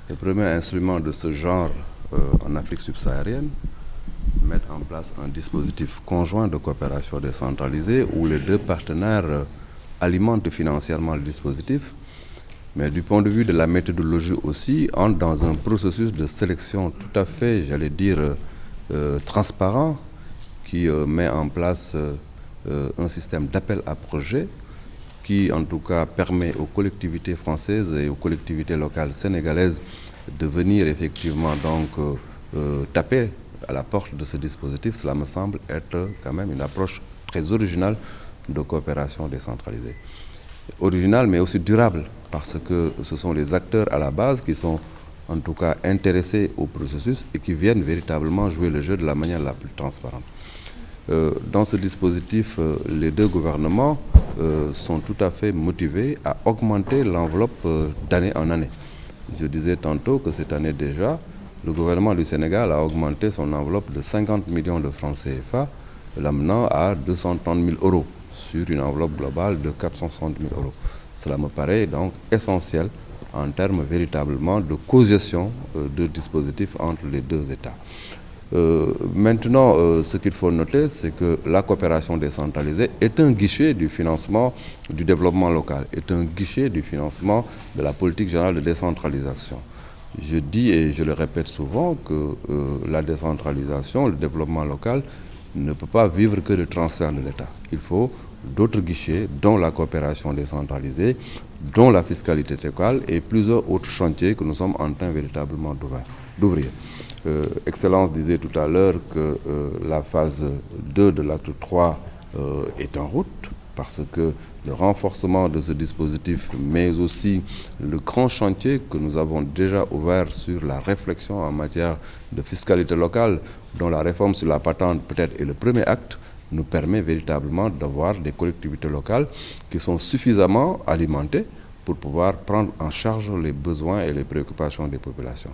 le premier instrument de ce genre en Afrique subsaharienne, mettre en place un dispositif conjoint de coopération décentralisée où les deux partenaires alimentent financièrement le dispositif, mais du point de vue de la méthodologie aussi, entre dans un processus de sélection tout à fait, j'allais dire, transparent, qui met en place un système d'appel à projet qui, en tout cas, permet aux collectivités françaises et aux collectivités locales sénégalaises de venir effectivement donc taper à la porte de ce dispositif. Cela me semble être quand même une approche très originale de coopération décentralisée. Originale mais aussi durable, parce que ce sont les acteurs à la base qui sont en tout cas intéressés au processus et qui viennent véritablement jouer le jeu de la manière la plus transparente. Dans ce dispositif, les deux gouvernements sont tout à fait motivés à augmenter l'enveloppe d'année en année. Je disais tantôt que cette année déjà, le gouvernement du Sénégal a augmenté son enveloppe de 50 millions de francs CFA, l'amenant à 230 000 euros sur une enveloppe globale de 460 000 euros. Cela me paraît donc essentiel en termes véritablement de co-gestion de dispositifs entre les deux États. Maintenant, ce qu'il faut noter, c'est que la coopération décentralisée est un guichet du financement du développement local, est un guichet du financement de la politique générale de décentralisation. Je dis et je le répète souvent que la décentralisation, le développement local ne peut pas vivre que de transfert de l'État. Il faut d'autres guichets, dont la coopération décentralisée, dont la fiscalité locale et plusieurs autres chantiers que nous sommes en train véritablement d'ouvrir. Excellence disait tout à l'heure que la phase 2 de l'acte 3 est en route, parce que le renforcement de ce dispositif, mais aussi le grand chantier que nous avons déjà ouvert sur la réflexion en matière de fiscalité locale, dont la réforme sur la patente peut-être est le premier acte, nous permet véritablement d'avoir des collectivités locales qui sont suffisamment alimentées pour pouvoir prendre en charge les besoins et les préoccupations des populations.